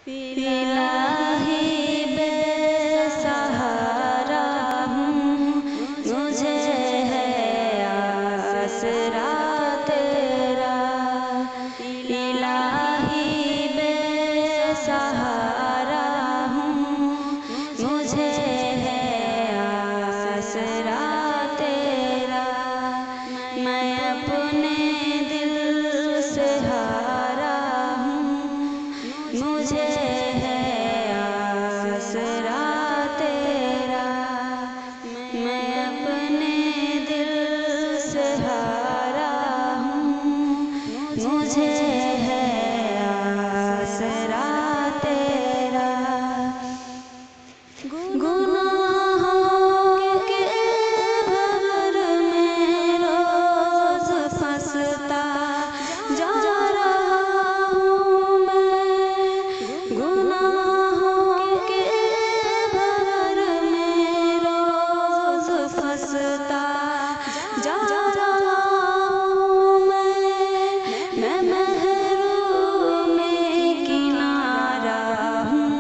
इलाही बेसहारा हूँ, मुझे है आसरा तेरा। इलाही बेसहारा हूँ, मुझे है आसरा तेरा। मैं अपने दिल से हारा हूँ, मुझे है आसरा तेरा। मैं अपने दिल से हारा हूँ, मुझे है आसरा तेरा। गुनाहों के भंवर में रोज फंसता जा रहा हूँ मैं। गुनाहों के भंवर में रोज फंसता जा रहा हूँ मैं महरूमी किनारा हूँ,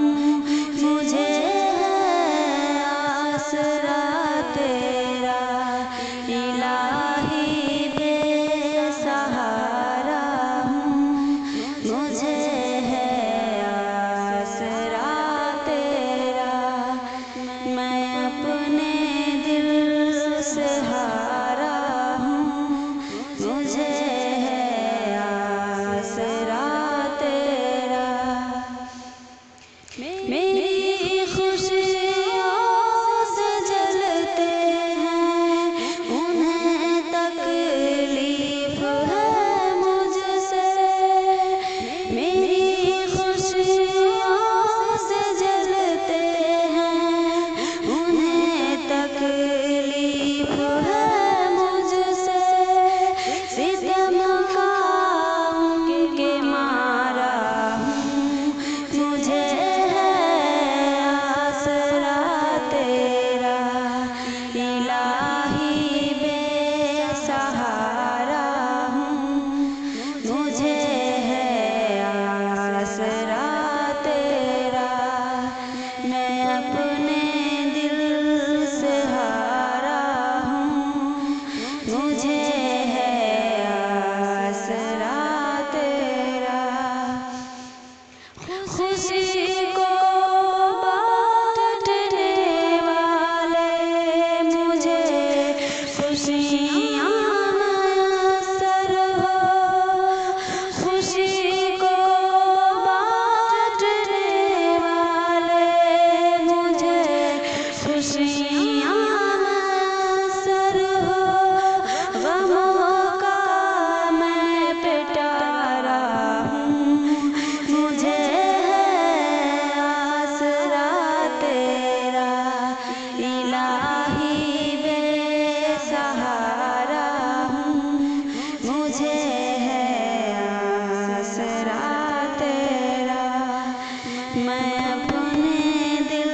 मुझे आसरा तेरा। इलाही बेसहारा हूँ, मुझे है आसरा तेरा। मैं अपने दिल से हारा हूँ, मुझे है आसरा तेरा। मेरी खुशियों से जलते हैं, उन्हें तकलीफ है मुझसे। मेरी खुशियों से जलते हैं, उन्हें तकलीफ है मुझसे। सितम का उनके मारा हूँ, मुझे इलाही बेसहारा हूँ, मुझे है आसरा तेरा। मैं अपने दिल से हारा हूँ, मुझे है आसरा तेरा। खुशी को बांटने वाले मुझे खुशियाँ मैसर हो। खुशी को बांटने वाले मुझे खुशियाँ मैसर हो। गमों का मैं पिटारा हूँ, मुझे इलाही बेसहारा हूँ, मुझे है आसरा तेरा। मैं अपने दिल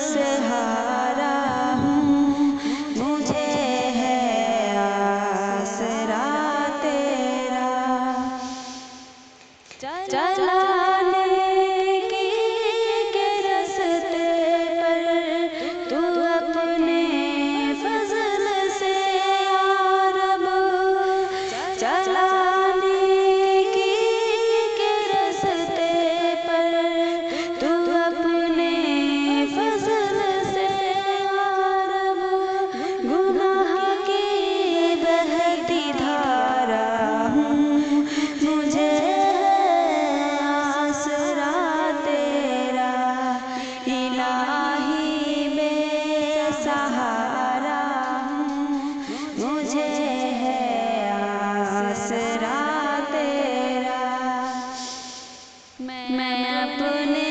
से हारा हूँ, मुझे है आसरा तेरा। चलाने की के रास्ते पर तू अपने फजल से या रब। चलाने की के रास्ते पर तू अपने फजल से या रब। गुनाह की बहती धारा हूँ, मुझे इलाही बेसहारा हूँ, मुझे है आसरा तेरा। मैं अपने